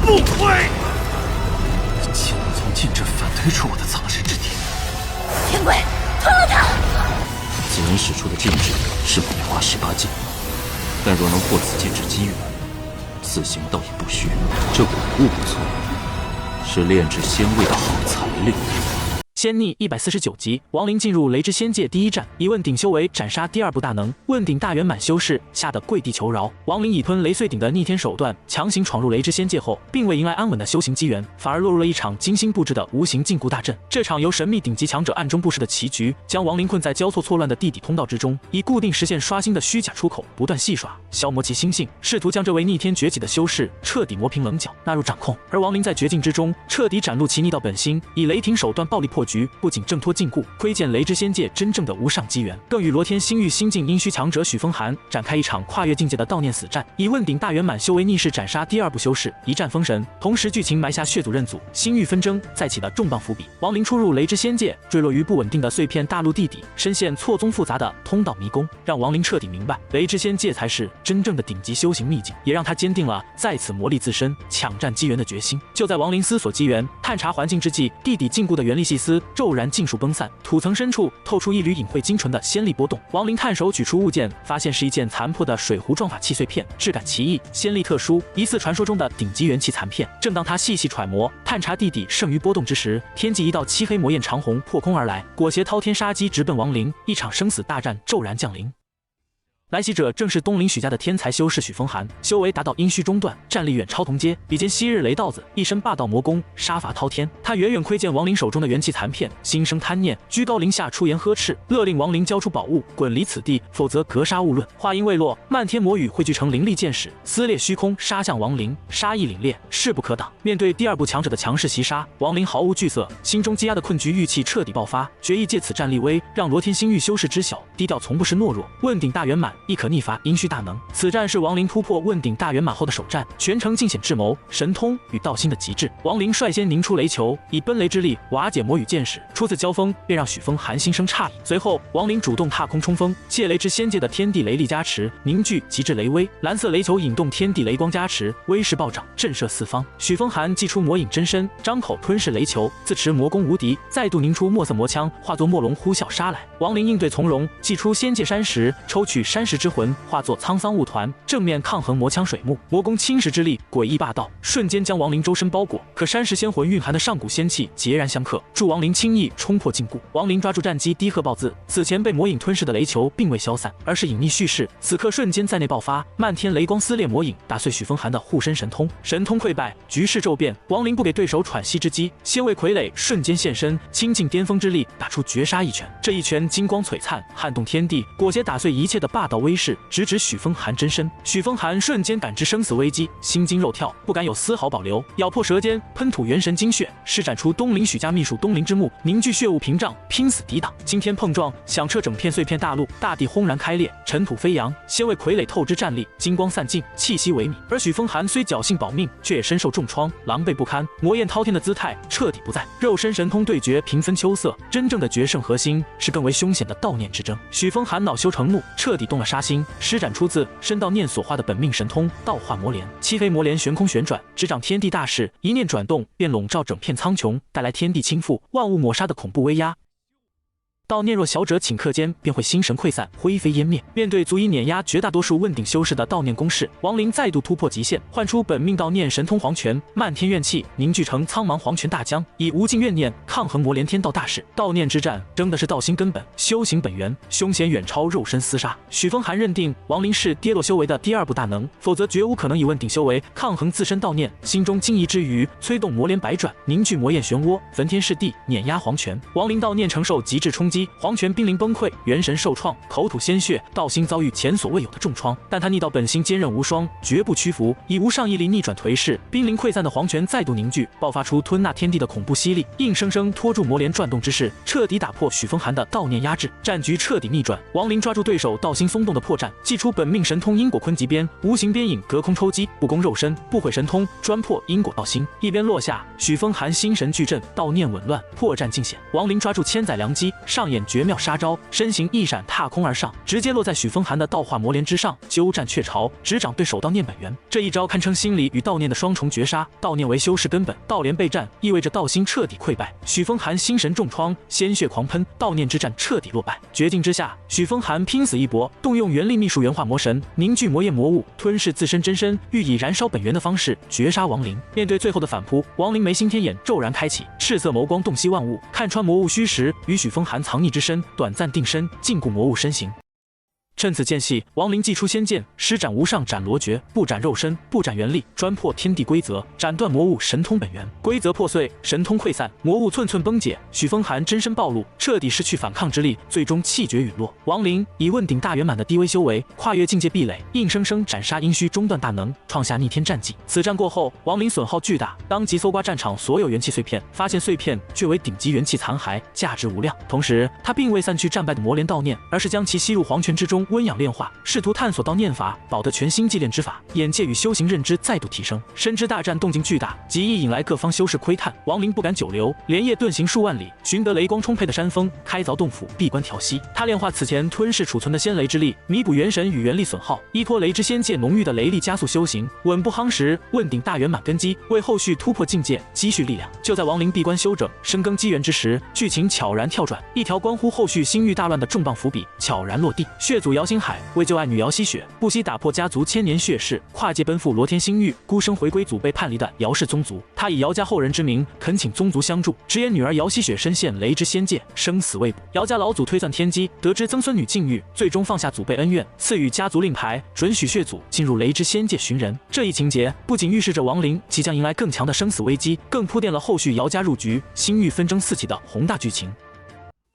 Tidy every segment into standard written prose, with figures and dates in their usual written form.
不悔！竟能从禁制反推出我的藏身之地！天鬼，吞了他！既能使出的禁制是梅花18禁，但若能获此禁制机缘，此行倒也不虚。这果物不错，是炼制仙味的好材料。仙逆149集，亡灵进入雷之仙界第一战，以问鼎修为斩杀第2部大能。问鼎大圆满修士吓得跪地求饶。亡灵以吞雷碎鼎的逆天手段强行闖入雷之仙界后，并未迎来安穩的修行机缘，反而落入了一場精心布置的无形禁锢大阵。这场由神秘顶级强者暗中布置的棋局，将亡灵困在交错錯亂的地底通道之中，以固定實現刷新的虛假出口不斷戲耍，消磨其心性，試圖將這位逆天崛起的修士徹底磨平稜角，納入掌控。而亡靈在絕境之中徹底展露其逆道本心，以雷霆手段暴力破局，不僅掙脫禁锢，窺見雷之仙界真正的无上機缘，更與羅天星域新晉陰虛強者許風寒展開一場跨越境界的悼念死戰，以問鼎大圓滿修為逆勢斬殺第2部修士，一戰封神。同時劇情埋下血祖認祖、星域紛爭再起的重磅伏筆。亡靈出入雷之仙界，墜落於不穩定的碎片大陸地底，深陷錯綜複雜的通道迷宮，讓亡靈徹底明白雷之仙界才是真正的頂級修行秘境，也讓他堅定了在此磨礪自身、搶佔機緣的決心。就在亡靈思索機緣、探查環境之際，地底禁錮的元力細絲驟然盡數崩散，土層深處透出一縷隱晦精純的仙力波動。亡靈探手舉出物件，發現是一件殘破的水壺狀法器碎片，質感奇異，仙力特殊，疑似傳說中的頂級元氣殘片。正當他細細揣摩、探查地底剩餘波動之時，天際一道漆黑魔焰長虹破空而來，裹挾滔天殺機直奔亡靈，一場生死大戰驟然降臨。來襲者正是東陵許家的天才修士許風寒，修為達到陰虛中段，戰力遠超同階，比肩昔日雷道子，一身霸道魔功，殺伐滔天。他遠遠窺見亡靈手中的元氣殘片，心生貪念，居高臨下出言呵斥，勒令亡靈交出寶物，滾離此地，否則格殺勿論。話音未落，漫天魔雨匯聚成凌厲劍矢，撕裂虛空，殺向亡靈，殺意凜冽，勢不可擋。面對第2部強者的強勢襲殺，亡靈毫無懼色，心中積壓的困局鬱氣徹底爆發，決意借此戰立威，讓羅天星域修士知曉，低調從不是懦弱，問鼎大圓滿亦可逆伐陰虛大能。此戰是亡靈突破問鼎大圓滿後的首戰，全程盡顯智謀、神通與道心的極致。亡靈率先凝出雷球，以奔雷之力瓦解魔與劍矢。初次交鋒便讓許風寒心生詫異。隨後，亡靈主動踏空衝鋒，借雷之仙界的天地雷力加持，凝聚極致雷威。藍色雷球引動天地雷光加持，威勢暴漲，震懾四方。許風寒祭出魔影真身，張口吞噬雷球，自持魔功無敵，再度凝出墨色魔槍，化作墨龍呼嘯殺來。亡靈應對從容，祭出仙界山石，抽取山石之魂，化作滄桑霧團，正面抗衡魔槍水幕。魔功侵蚀之力詭異霸道，瞬間將亡靈周身包裹。可山石仙魂蘊含的上古仙氣截然相克，助亡靈輕易衝破禁锢。亡靈抓住戰機低喝暴字，此前被魔影吞噬的雷球並未消散，而是隱匿蓄勢，此刻瞬間在內爆發，漫天雷光撕裂魔影，打碎許風寒的護身神通。神通潰敗，局勢驟變，亡靈不給對手喘息之機，仙位傀儡瞬間現身，傾盡巔峰之力打出絕殺一拳。這一拳金光璀璨，撼動天地，裹挾打碎一切的霸道威勢，直指許風寒真身。許風寒瞬間感知生死危機，心驚肉跳，不敢有絲毫保留，咬破舌尖，噴吐元神精血，施展出東陵許家秘術東陵之目，凝聚血霧屏障，拼死抵擋。驚天碰撞響徹整片碎片大陸，大地轟然開裂，塵土飛揚，仙位傀儡透支戰力，金光散盡，氣息萎靡。而許風寒雖僥倖保命，卻也身受重創，狼狽不堪，魔焰滔天的姿態徹底不在。肉身神通對決平分秋色，真正的決勝核心是更為凶險的悼念之爭。許風寒惱羞成怒，徹底動了殺心，施展出自身悼念所化的本命神通道化魔蓮。漆黑魔蓮懸空旋轉，執掌天地大勢，一念轉動便籠罩整片蒼穹，帶來天地傾覆、萬物抹殺的恐怖威壓。悼念若小者頃刻間便會心神潰散，灰飛煙滅。面對足以碾壓絕大多數問鼎修士的悼念攻勢，亡靈再度突破極限，喚出本命悼念神通黃泉，漫天怨氣凝聚成蒼茫黃泉大江，以無盡怨念抗衡魔蓮天道大勢。悼念之戰爭的是道心根本，修行本源，凶險遠超肉身廝殺。許風寒認定亡靈是跌落修為的第2部大能，否則絕無可能以問鼎修為抗衡自身悼念。心中驚疑之餘，催動魔蓮百轉，凝聚魔焰漩渦，焚天噬地，碾壓黃泉。亡靈悼念承受極致衝擊，黃泉瀕臨崩潰，元神受創，口吐鮮血，道心遭遇前所未有的重創。但他逆道本心堅韌無雙，絕不屈服，以無上毅力逆轉頹勢。瀕臨潰散的黃泉再度凝聚，爆發出吞納天地的恐怖吸力，硬生生拖住魔蓮轉動之勢，徹底打破許風寒的悼念壓制。戰局徹底逆轉，亡靈抓住對手道心鬆動的破綻，祭出本命神通因果坤極鞭，無形鞭影隔空抽擊，不攻肉身，不毀神通，專破因果道心。一鞭落下，許風寒心神俱震，悼念紊亂，破綻盡顯。亡靈抓住千載良機，上上演絕妙殺招，身形一閃踏空而上，直接落在許風寒的道化魔蓮之上，鸠占鹊巢，执掌对手道念本源。这一招堪稱心理與道念的雙重絕殺，道念為修士根本，道蓮被佔意味着道心徹底潰敗，許風寒心神重創，鮮血狂噴，道念之戰徹底落敗。絕境之下，許風寒拼死一搏，動用元力秘術元化魔神，凝聚魔焰魔物，吞噬自身真身，欲以燃燒本源的方式絕殺亡靈。面對最後的反撲，亡靈眉心天眼驟然開啟，赤色眸光洞悉萬物，看穿魔物虛實，與許風寒藏匿之身短暫定身，禁錮魔物身形。趁此間隙，亡靈祭出仙劍，施展無上斬羅訣，不斬肉身，不斬元力，專破天地規則，斬斷魔物神通本源。規則破碎，神通潰散，魔物寸寸崩解，許風寒真身暴露，徹底失去反抗之力，最終氣絕隕落。亡靈以問鼎大圓滿的低微修為，跨越境界壁壘，硬生生斬殺陰虛中段大能，創下逆天戰績。此戰過後，亡靈損耗巨大，當即搜刮戰場所有元氣碎片，發現碎片卻為頂級元氣殘骸，價值無量。同時，他並未散去戰敗的魔蓮道念，而是將其吸入黃泉之中，溫養煉化，試圖探索道念法，保得全新祭煉之法，眼界與修行認知再度提升。深知大戰動靜巨大，極易引來各方修士窺探，亡靈不敢久留，連夜遁行數萬里，尋得雷光充沛的山峰，開鑿洞府，閉關調息。他煉化此前吞噬儲存的仙雷之力，彌補元神與元力損耗，依托雷之仙界濃郁的雷力加速修行，穩不夯實，問鼎大圓滿根基，為後續突破境界積蓄力量。就在亡靈閉關休整，深耕機緣之時，劇情悄然跳轉，一條關乎後續星域大亂的重磅伏筆悄然落地。血祖姚星海為救愛女姚希雪，不惜打破家族千年血誓，跨界奔赴羅天星域，孤身回歸祖輩叛離的姚氏宗族。他以姚家後人之名，懇請宗族相助，直言女兒姚希雪深陷雷之仙界，生死未卜。姚家老祖推算天機，得知曾孫女境遇，最終放下祖輩恩怨，賜予家族令牌，准許血祖進入雷之仙界尋人。這一情節不僅預示着亡靈即將迎來更強的生死危機，更鋪墊了後續姚家入局、星域紛爭四起的宏大劇情。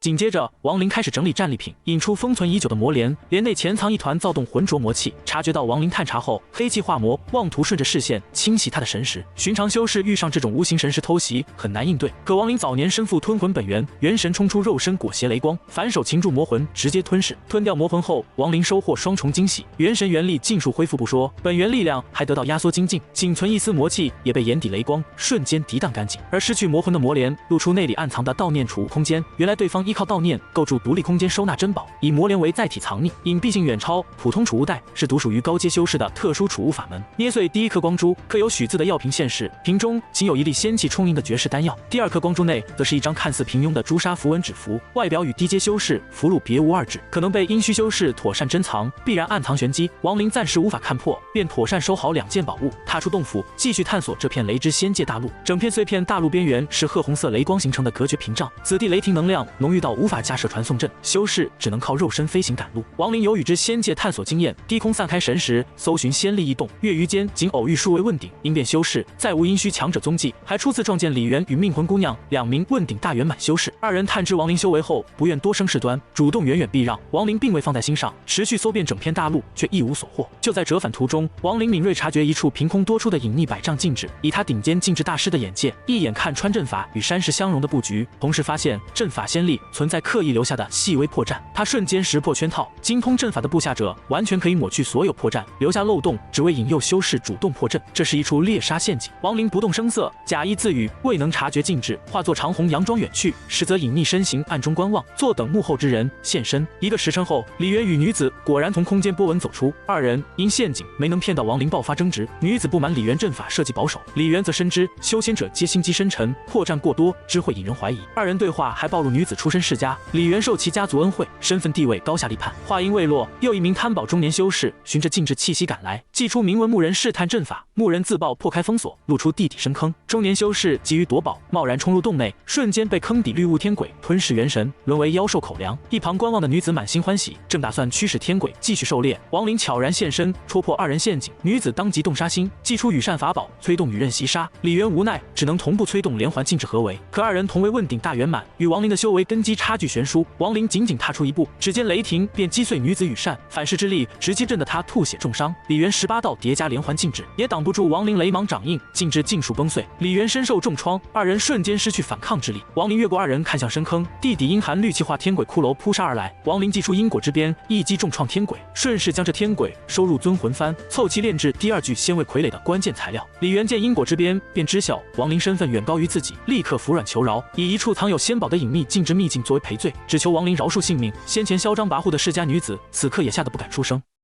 緊接着，亡靈開始整理戰利品，引出封存已久的魔蓮，蓮內潛藏一團躁動渾濁魔氣。察覺到亡靈探查後，黑氣化魔，妄圖順着視線清洗他的神識。尋常修士遇上這種無形神識偷襲，很難應對。可亡靈早年身負吞魂本源，元神衝出肉身，裹挾雷光，反手擒住魔魂，直接吞噬。吞掉魔魂後，亡靈收穫雙重驚喜，元神元力盡數恢復不說，本源力量還得到壓縮精進，僅存一絲魔氣也被眼底雷光瞬間滌蕩乾淨。而失去魔魂的魔蓮露出內裡暗藏的道念儲物空間，原來對方依靠道念構築獨立空間收納珍寶，以魔蓮為載體藏匿，隱蔽性遠超普通儲物袋，是獨屬於高階修士的特殊儲物法門。捏碎第一顆光珠，刻有許字的藥瓶現世，瓶中僅有一粒仙氣充盈的絕世丹藥。第二顆光珠內則是一張看似平庸的朱砂符文紙符，外表與低階修士符籙別無二致，可能被陰虛修士妥善珍藏，必然暗藏玄機。亡靈暫時無法看破，便妥善收好兩件寶物，踏出洞府，繼續探索這片雷之仙界大陸。整片碎片大陸邊緣是褐紅色雷光形成的隔絕屏障，此地雷霆能量濃郁到無法架設傳送陣，修士只能靠肉身飛行趕路。亡靈有與之仙界探索經驗，低空散開神識，搜尋仙力異動。月餘間僅偶遇數位問鼎，因辨修士再無陰虛強者蹤跡，還初次撞見李元與命魂姑娘兩名問鼎大圓滿修士。二人探知亡靈修為後，不願多生事端，主動遠遠避讓。亡靈並未放在心上，持續搜遍整片大陸，卻一無所獲。就在折返途中，亡靈敏銳察覺一處憑空多出的隱匿百丈禁制，以他頂尖禁制大師的眼界，一眼看穿陣法與山勢相融的布局，同時發現陣法先例存在刻意留下的細微破綻。他瞬間識破圈套，精通陣法的部下者完全可以抹去所有破綻，留下漏洞，只為引誘修士主動破陣。這是一出獵殺陷阱。亡靈不動聲色，假意自語，未能察覺禁制，化作長虹佯裝遠去，實則隱匿身形，暗中觀望，坐等幕後之人現身。一個時辰後，李元與女子果然從空間波紋走出，二人因陷阱沒能騙到亡靈，爆發爭執。女子不滿李元陣法設計保守，李元則深知修仙者皆心機深沉，破綻過多只會引人懷疑。二人對話還暴露女子出身世家，李元受其家族恩惠，身份地位高下立判。話音未落，又一名貪寶中年修士循着禁制氣息趕來，祭出名聞牧人試探陣法，牧人自爆破開封鎖，露出地底深坑。中年修士急於奪寶，貿然衝入洞內，瞬間被坑底綠霧天鬼吞噬元神，淪為妖獸口糧。一旁觀望的女子滿心歡喜，正打算驅使天鬼繼續狩獵，亡靈悄然現身，戳破二人陷阱。女子當即動殺心，祭出羽扇法寶，催動羽刃襲殺。李元無奈，只能同步催動連環禁制合圍。可二人同為問鼎大圓滿，與亡靈的修為根基差距懸殊。亡靈僅踏出一步，只見雷霆便擊碎女子羽扇，反噬之力直接震得她吐血重傷。李元18道疊加連環禁制，也擋不住亡靈雷芒掌印，禁制盡數崩碎。李元身受重創，二人瞬間失去反抗之力。亡靈越過二人，看向深坑，地底陰寒氯氣化天鬼骷髏撲殺而來。亡靈祭出因果之鞭，一擊重創天鬼，順勢將這天鬼收入尊魂幡，湊齊煉制第二具仙位傀儡的關鍵材料。李元見因果之鞭，便知曉亡靈身份遠高於自己，立刻服軟求饒，以一處藏有仙寶的隱秘禁制秘境作為賠罪，只求亡靈饒恕性命。先前囂張跋扈的世家女子，此刻也嚇得不敢出聲。